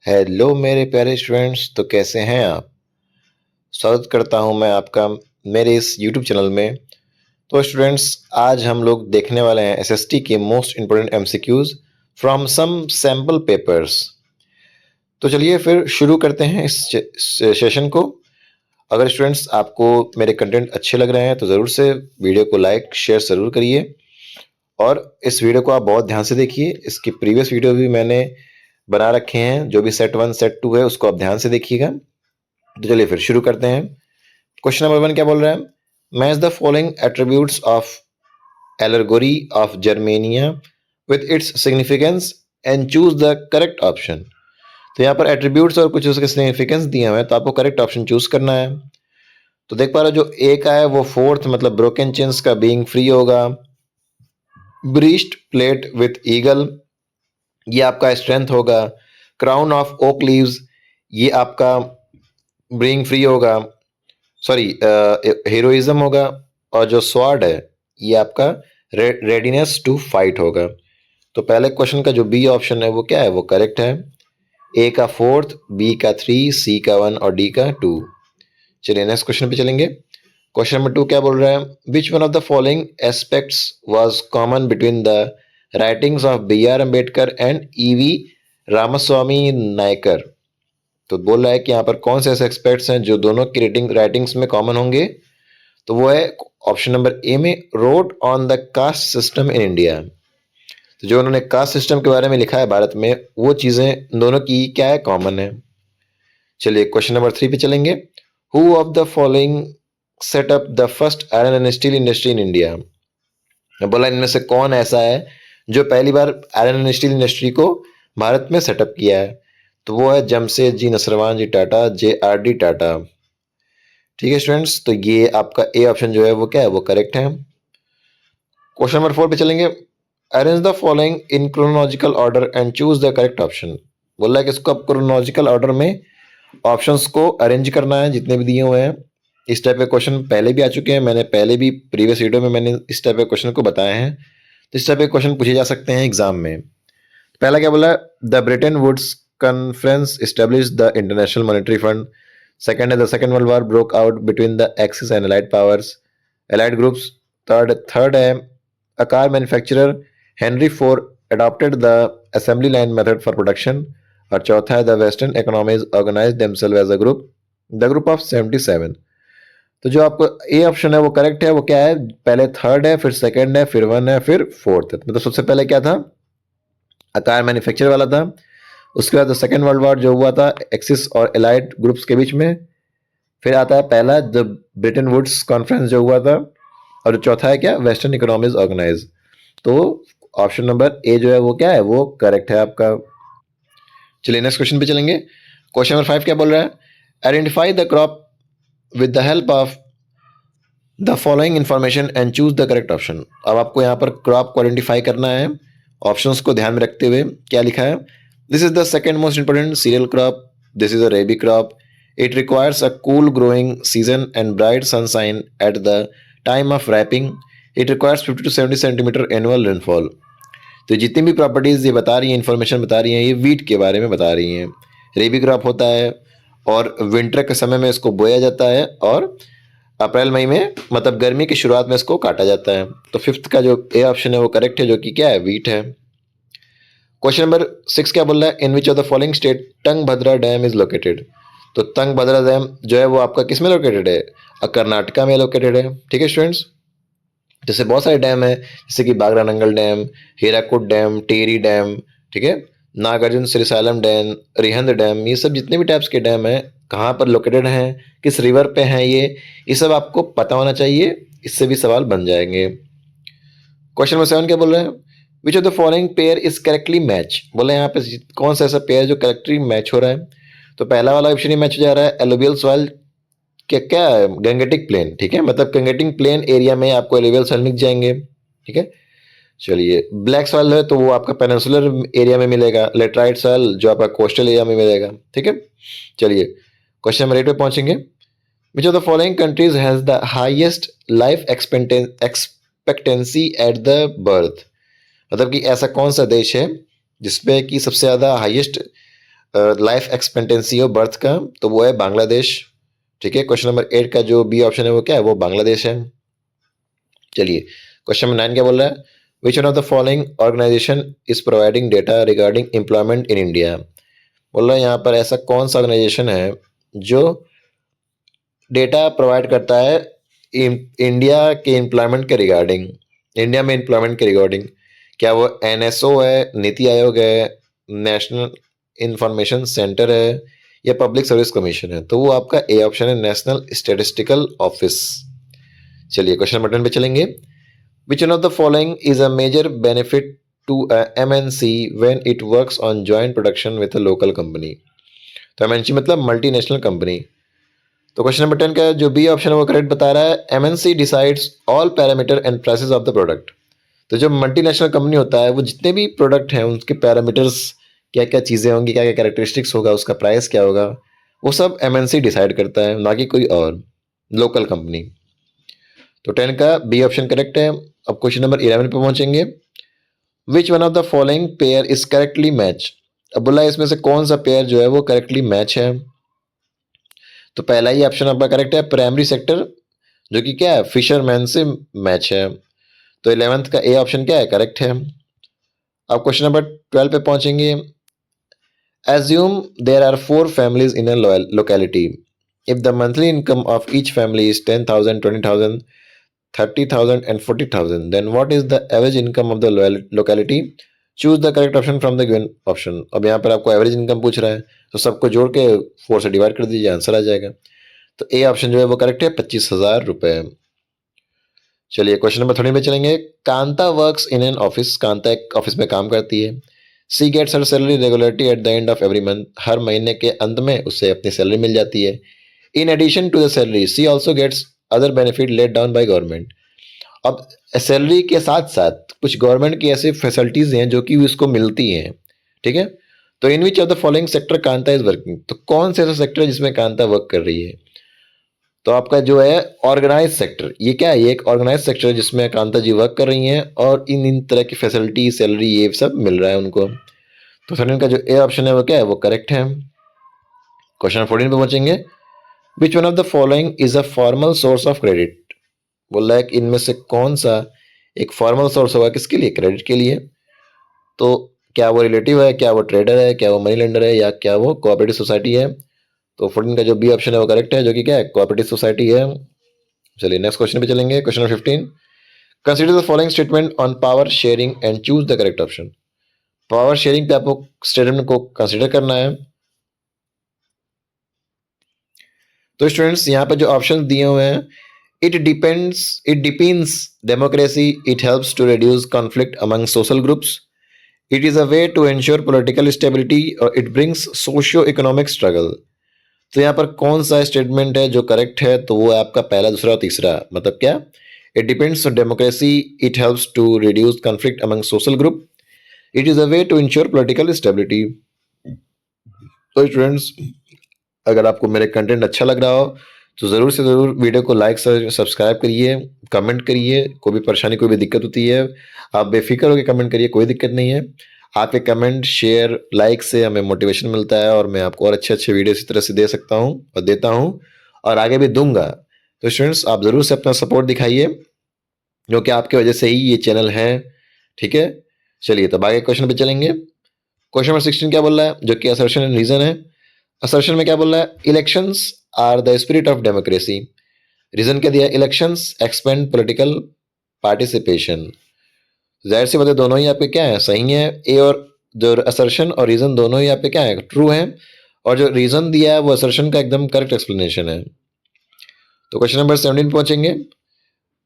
Hello मेरे प्यारे students, तो कैसे हैं आप। स्वागत करता हूं मैं आपका मेरे इस यूट्यूब चैनल में। तो स्टूडेंट्स, आज हम लोग देखने वाले हैं एसएसटी के most important MCQs from some sample papers. तो चलिए फिर शुरू करते हैं इस सेशन को। अगर स्टूडेंट्स आपको मेरे कंटेंट अच्छे लग रहे हैं तो ज़रूर से वीडियो को लाइक शेयर ज़रूर करिए और इस वीडियो को आप बहुत ध्यान से देखिए। इसकी प्रीवियस वीडियो भी मैंने बना रखे हैं, जो भी सेट 1 सेट 2 है उसको आप ध्यान से देखिएगा। तो चलिए फिर शुरू करते हैं। क्वेश्चन नंबर 1 क्या बोल रहा है? Match the following attributes of allegory of Germania with its significance and choose the correct option. तो यहाँ पर एट्रीब्यूट्स और कुछ उसके सिग्निफिकेंस दिए हुए हैं, तो आपको करेक्ट ऑप्शन चूज करना है। तो देख पा रहे हो जो ए का है वो फोर्थ मतलब ब्रोकन चिन्स का बीइंग फ्री होगा। ब्रीच्ड प्लेट विथ ईगल, ये आपका स्ट्रेंथ होगा। क्राउन ऑफ ओक लीव्स, ये आपका ब्रीइंग फ्री होगा, सॉरी हीरोइज्म होगा। और जो स्वॉर्ड है ये आपका रेडीनेस टू फाइट होगा। तो पहले क्वेश्चन का जो बी ऑप्शन है वो क्या है, वो करेक्ट है। ए का फोर्थ, बी का 3, सी का 1 और डी का 2। चलिए नेक्स्ट क्वेश्चन पे चलेंगे। क्वेश्चन नंबर 2 क्या बोल रहा है? Which one of the following aspects was common between the writings of B R Ambedkar and E V Ramaswamy Naicker. तो बोल रहा है कि यहाँ पर कौन से ऐसे एक्सपेक्ट्स हैं जो दोनों की राइटिंग्स में कॉमन होंगे। तो वो है ऑप्शन नंबर ए में, road on the caste system in India. तो जो उन्होंने कास्ट सिस्टम के बारे में लिखा है भारत में, वो चीजें दोनों की क्या है, कॉमन है। चलिए क्वेश्चन नंबर 3 पे चलेंगे। Who of the following set up the first iron and steel industry in India. बोला इनमें से कौन ऐसा है जो पहली बार आयरन एंड स्टील इंडस्ट्री को भारत में सेटअप किया है। तो वो है जमशेद जी नसरवान जी टाटा, JRD टाटा। ठीक है स्टूडेंट्स, तो ये आपका ए ऑप्शन जो है वो क्या है, वो करेक्ट है। क्वेश्चन नंबर 4 पे चलेंगे। Arrange the following in chronological order and choose the correct option. बोला है कि इसको आप क्रोनोलॉजिकल ऑर्डर में ऑप्शंस को अरेंज करना है जितने भी दिए हुए हैं। इस टाइप के क्वेश्चन पहले भी आ चुके हैं, मैंने पहले भी प्रीवियस वीडियो में मैंने इस टाइप के क्वेश्चन को बताए हैं। तो इस टाइप के क्वेश्चन पूछे जा सकते हैं एग्जाम में। पहला क्या बोला है? The Bretton Woods conference establish the International Monetary Fund. Second है the Second World War broke out between the Axis and Allied powers, allied groups. Third है a car manufacturer Henry Ford adopted the assembly line method for production। और चौथा है the western economies organise themselves as a group, the group of 77। तो जो आपको ए option है वो correct है। वो क्या है? पहले थर्ड है, फिर सेकंड है, फिर 1 है, फिर 4th है। मतलब सबसे पहले क्या था? कार मैन्युफैक्चर वाला था। उसके बाद सेकेंड वर्ल्ड वॉर जो हुआ था एक्सिस और एलाइड ग्रुप्स के बीच में। फिर आता है पहला द ब्रिटेन वुड्स कॉन्फ्रेंस जो हुआ था। और चौथा है क्या? Western economies organise. तो ऑप्शन नंबर ए जो है वो क्या है, वो करेक्ट है आपका। चलिए नेक्स्ट क्वेश्चन पे चलेंगे। क्वेश्चन नंबर 5 क्या बोल रहा है? Identify the crop with the help of the following information and choose the correct option. अब आपको यहाँ पर क्रॉप को आइडेंटिफाई करना है ऑप्शंस को ध्यान में रखते हुए। क्या लिखा है? This is the second most important cereal crop, this is a rabi crop, it requires a cool growing season and bright sunshine at the time of ripening, it requires 50 to 70 centimetre annual rainfall. तो जितनी भी properties ये बता रही हैं, information बता रही हैं, ये वीट के बारे में बता रही हैं। रेबी क्रॉप होता है और विंटर के समय में इसको बोया जाता है और अप्रैल मई में मतलब गर्मी की शुरुआत में इसको काटा जाता है। तो फिफ्थ का जो ए ऑप्शन है वो करेक्ट है, जो कि क्या है, वीट है। क्वेश्चन नंबर 6 क्या बोल रहा है? In which of the following state Tungabhadra dam is located. तो टंगभद्रा डैम जो है वो आपका किस में लोकेटेड है? कर्नाटका में लोकेटेड है। ठीक है स्टूडेंट्स, जैसे बहुत सारे डैम है, जैसे कि बागरा नंगल डैम, हीराकुड डैम, टेरी डैम, ठीक है, नागार्जुन श्रीसालम डैम, रिहंद डैम, ये सब जितने भी टाइप्स के डैम हैं कहाँ पर लोकेटेड हैं, किस रिवर पे हैं, ये सब आपको पता होना चाहिए। इससे भी सवाल बन जाएंगे। क्वेश्चन नंबर 7 क्या बोल रहे हैं? विच of the following pair is correctly match. बोले यहाँ पे कौन सा ऐसा पेयर जो करेक्टली मैच हो रहा है। तो पहला वाला ऑप्शन ही मैच हो जा रहा है, एलुवियल सॉइल क्या क्या गंगेटिक प्लेन। ठीक है, मतलब गंगेटिक प्लेन एरिया में आपको एलुवियल सॉइल मिल जाएंगे। ठीक है, चलिए ब्लैक सॉइल है तो वो आपका पेनिनसुलर एरिया में मिलेगा, लेटराइट सॉइल जो आपका कोस्टल एरिया में मिलेगा। ठीक है, चलिए क्वेश्चन नंबर 8 पे पहुंचेंगे। विच of the following countries has the highest life expectancy at the birth. मतलब कि ऐसा कौन सा देश है जिसपे कि सबसे ज़्यादा highest life expectancy of birth का, तो वो है बांग्लादेश। ठीक है, क्वेश्चन नंबर 8 का जो बी ऑप्शन है वो क्या है, वो बांग्लादेश है। चलिए क्वेश्चन नंबर 9 क्या बोल रहा है, which one of the following organisation is providing data regarding employment in India. बोल रहा है यहाँ पर ऐसा कौन सा ऑर्गेनाइजेशन है जो डेटा प्रोवाइड करता है इंडिया के एम्प्लॉयमेंट के रिगार्डिंग, इंडिया में एम्प्लॉयमेंट के रिगार्डिंग। क्या वो एनएसओ है, नीति आयोग है, नेशनल इंफॉर्मेशन सेंटर है, या पब्लिक सर्विस कमीशन है। तो वो आपका ए ऑप्शन है, नेशनल स्टैटिस्टिकल ऑफिस। चलिए क्वेश्चन नंबर 10 पे चलेंगे, which one of the following is a major benefit to MNC when it works on joint production with a local company. तो MNC मतलब मल्टीनेशनल कंपनी। तो question number 10 का जो B option है वो करेक्ट बता रहा है, MNC decides all parameter and prices of the product. तो जो मल्टीनेशनल कंपनी होता है वो जितने भी प्रोडक्ट हैं उनके पैरामीटर्स, क्या क्या चीज़ें होंगी, क्या क्या कैरेक्टरिस्टिक्स होगा, उसका प्राइस क्या होगा, वो सब एमएनसी डिसाइड करता है, ना कि कोई और लोकल कंपनी। तो 10 का बी ऑप्शन करेक्ट है। अब क्वेश्चन नंबर 11 पे पहुंचेंगे, विच one of the following pair is correctly match. अब बोला इसमें से कौन सा पेयर जो है वो करेक्टली मैच है। तो पहला ही ऑप्शन आपका करेक्ट है, प्राइमरी सेक्टर, जो कि क्या है, फिशरमैन से मैच है। तो 11th का ए ऑप्शन क्या है, करेक्ट है। अब क्वेश्चन नंबर 12 पे पहुंचेंगे, assume there are 4 families in a locality. If the monthly income of each family is 10,000, 20,000, 30,000 and 40,000, then what is the average income of the locality? Choose the correct option from the given option. अब यहाँ पर आपको average income पूछ रहा है, तो सबको जोड़ के 4 से डिवाइड कर दीजिए, आंसर आ जाएगा। तो ए ऑप्शन जो है वो करेक्ट है, 25,000 रुपए। चलिए क्वेश्चन नंबर 13 पे चलेंगे, Kanta works in an office. Kanta एक ऑफिस में काम करती है। She gets her salary regularly at the end of every month. हर महीने के अंत में उसे अपनी सैलरी मिल जाती है। In addition to the salary she also gets other benefit laid down by government. अब सैलरी के साथ साथ कुछ गवर्नमेंट की ऐसी फैसिलिटीज हैं जो कि उसको मिलती हैं। ठीक है, तो in which of the following sector Kanta is working. तो कौन से ऐसा सेक्टर है जिसमें कांता वर्क कर रही है। तो आपका जो है ऑर्गेनाइज सेक्टर, ये क्या है, ये एक ऑर्गेनाइज सेक्टर है जिसमें कांता जी वर्क कर रही हैं और इन तरह की फैसिलिटी, सैलरी, ये सब मिल रहा है उनको। तो सर इनका जो ए ऑप्शन है वो क्या है, वो करेक्ट है। क्वेश्चन नंबर 14 पे पहुंचेंगे, विच one of the following is a formal source of credit. बोल रहा है कि इनमें से कौन सा एक फॉर्मल सोर्स होगा, किसके लिए, क्रेडिट के लिए। तो क्या वो रिलेटिव है, क्या वो ट्रेडर है, क्या वो मनी लेंडर है, या क्या वो कोऑपरेटिव सोसाइटी है। तो 14 का जो बी ऑप्शन है वो करेक्ट है, जो कि क्या है, कोऑपरेटिव सोसाइटी है। चलिए नेक्स्ट क्वेश्चन पे चलेंगे, question number 15, consider the following statement on power sharing and choose the correct option. Power sharing पे आपको स्टेटमेंट को कंसीडर करना है। तो स्टूडेंट्स यहाँ पे जो ऑप्शन दिए हुए हैं, it depends democracy, it helps to reduce conflict among social groups, it is a way to ensure political stability और it brings socio economic struggle. तो यहाँ पर कौन सा स्टेटमेंट है जो करेक्ट है, तो वो है आपका पहला, दूसरा और तीसरा। मतलब क्या, it depends on democracy, it helps to reduce conflict among social group, it is a way to ensure political stability. तो स्टूडेंट्स अगर आपको मेरे कंटेंट अच्छा लग रहा हो तो ज़रूर से ज़रूर वीडियो को लाइक सब्सक्राइब करिए, कमेंट करिए। कोई भी परेशानी, कोई भी दिक्कत होती है आप बेफिक्र होकर कमेंट करिए, कोई दिक्कत नहीं है। आपके कमेंट, शेयर, लाइक से हमें मोटिवेशन मिलता है और मैं आपको और अच्छे अच्छे वीडियो इसी तरह से दे सकता हूँ और देता हूँ और आगे भी दूंगा। तो स्टूडेंट्स आप ज़रूर से अपना सपोर्ट दिखाइए, क्योंकि आपकी वजह से ही ये चैनल है। ठीक है, चलिए तब आगे क्वेश्चन पे चलेंगे। क्वेश्चन नंबर 16 क्या बोल रहा है, जो कि असर्शन एंड रीजन है। असर्शन में क्या बोल रहा है, elections are the spirit of democracy. Reason क्या दिया, इलेक्शंस एक्सपेंड पॉलिटिकल पार्टिसिपेशन। जाहिर सी बात है दोनों ही आपके क्या है, सही है। ए और जो असर्शन और रीजन दोनों ही आपके क्या है, ट्रू है। और जो रीजन दिया है वो असर्शन का एकदम करेक्ट एक्सप्लेनेशन है। तो क्वेश्चन नंबर 17 पहुंचेंगे,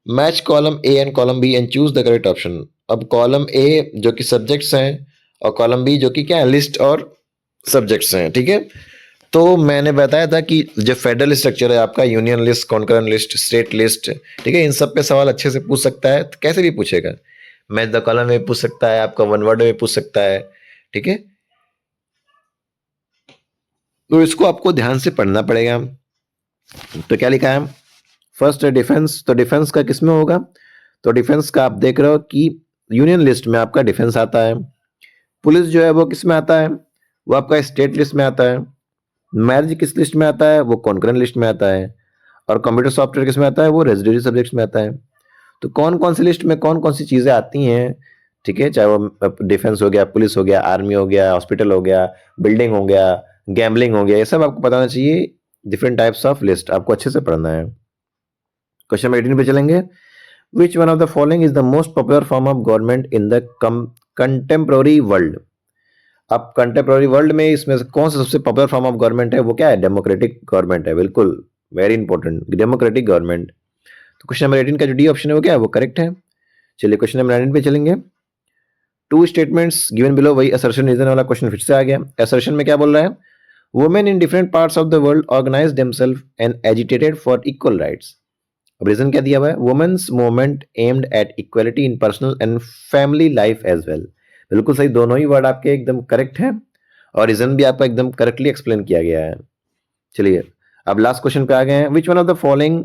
match column A and column B and choose the correct option. अब कॉलम ए जो कि सब्जेक्ट्स हैं और कॉलम बी जो कि क्या है, लिस्ट और सब्जेक्ट्स हैं। ठीक है, तो मैंने बताया था कि जो फेडरल स्ट्रक्चर है आपका, union list, concurrent list, state list, ठीक है, इन सब पे सवाल अच्छे से पूछ सकता है, तो कैसे भी पूछेगा। मैच द कॉलम में पूछ सकता है, आपका वन वर्ड में पूछ सकता है। ठीक है, तो इसको आपको ध्यान से पढ़ना पड़ेगा। तो क्या लिखा है, फर्स्ट है डिफेंस। तो डिफेंस का किसमें होगा, तो डिफेंस का आप देख रहे हो कि यूनियन लिस्ट में आपका डिफेंस आता है। पुलिस जो है वो किस में आता है, वो आपका स्टेट लिस्ट में आता है। मैरिज किस लिस्ट में आता है? वो कॉन्करेंट लिस्ट में आता है। और कंप्यूटर सॉफ्टवेयर किस में आता है? वो रेजिडेंशियल सब्जेक्ट्स में आता है। तो कौन-कौन सी लिस्ट में कौन-कौन सी चीज़ें आती हैं, ठीक है? चाहे वो डिफेंस हो गया, पुलिस हो गया, आर्मी हो गया, हॉस्पिटल हो गया, बिल्डिंग हो गया, गैम्बलिंग हो गया, ये सब आपको पता होना चाहिए। डिफरेंट टाइप्स ऑफ लिस्ट आपको अच्छे से पढ़ना है। क्वेश्चन नंबर 18 पे चलेंगे। Which one of the following is the most popular form of government in the contemporary world? अब कंटेम्पोरेरी वर्ल्ड में इसमें से कौन सा सबसे पॉपुलर फॉर्म ऑफ गवर्नमेंट है? वो क्या है? डेमोक्रेटिक गवर्नमेंट है, बिल्कुल, वेरी इंपॉर्टेंट, डेमोक्रेटिक गवर्नमेंट। तो क्वेश्चन नंबर 18 का जो डी ऑप्शन है वो क्या है? वो करेक्ट है। चलिए क्वेश्चन नंबर 19 पे चलेंगे। टू स्टेटमेंट्स गिवन बिलो, वही असर्शन रीजन वाला क्वेश्चन फिर से आ गया। असर्शन में क्या बोल रहा है? Women in different parts of the world organise themselves and agitated for equal rights. अब रीजन क्या दिया हुआ है? Women's movement aimed at equality in personal and family life as well. बिल्कुल सही, दोनों ही वर्ड आपके एकदम करेक्ट है और रीजन भी आपका एकदम करेक्टली एक्सप्लेन किया गया है। चलिए अब लास्ट क्वेश्चन पे आ गए हैं। विच one of the following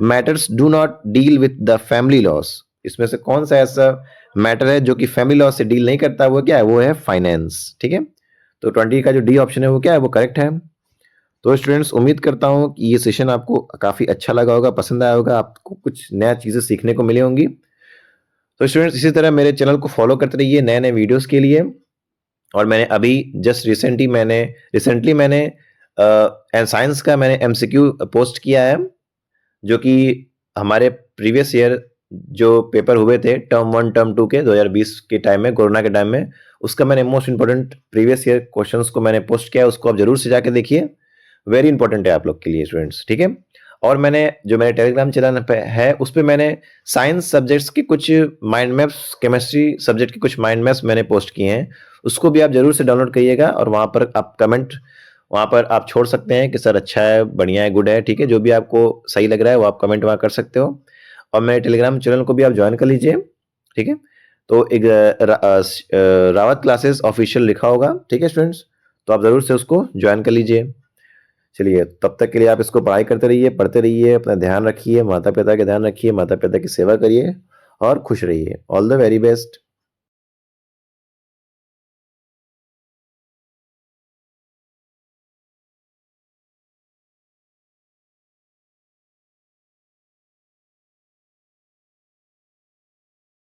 matters do not deal with the family loss? इसमें से कौन सा ऐसा मैटर है जो कि फैमिली लॉस से डील नहीं करता? वो क्या है? वो है फाइनेंस। ठीक है, तो 20 का जो डी ऑप्शन है वो क्या है? वो करेक्ट है। तो स्टूडेंट्स उम्मीद करता हूँ कि ये सेशन आपको काफ़ी अच्छा लगा होगा, पसंद आया होगा, आपको कुछ नया चीज़ें सीखने को मिली होंगी। तो स्टूडेंट्स इसी तरह मेरे चैनल को फॉलो करते रहिए नए नए वीडियोस के लिए। और मैंने अभी जस्ट रिसेंटली मैंने एंड साइंस का मैंने एमसीक्यू पोस्ट किया है, जो कि हमारे प्रीवियस ईयर जो पेपर हुए थे टर्म 1 टर्म 2 के 2020 के टाइम में, कोरोना के टाइम में, उसका मैंने most important previous year questions को मैंने पोस्ट किया है। उसको आप जरूर से जाके देखिए, वेरी इंपॉर्टेंट है आप लोग के लिए स्टूडेंट्स। ठीक है, और मैंने जो मेरे टेलीग्राम चैनल पे है उस पर मैंने साइंस सब्जेक्ट्स के कुछ माइंड मैप्स, केमिस्ट्री सब्जेक्ट के कुछ माइंड मैप्स मैंने पोस्ट किए हैं। उसको भी आप जरूर से डाउनलोड करिएगा और वहाँ पर आप कमेंट वहाँ पर आप छोड़ सकते हैं कि सर अच्छा है, बढ़िया है, गुड है। ठीक है, जो भी आपको सही लग रहा है वो आप कमेंट वहाँ कर सकते हो। और मेरे टेलीग्राम चैनल को भी आप ज्वाइन कर लीजिए। ठीक है, तो एक रावत क्लासेस ऑफिशियल लिखा होगा। ठीक है स्टूडेंट्स, तो आप जरूर से उसको ज्वाइन कर लीजिए। चलिए तब तक के लिए आप इसको पढ़ाई करते रहिए, पढ़ते रहिए, अपना ध्यान रखिए, माता पिता का ध्यान रखिए, माता पिता की सेवा करिए और खुश रहिए। All the very best.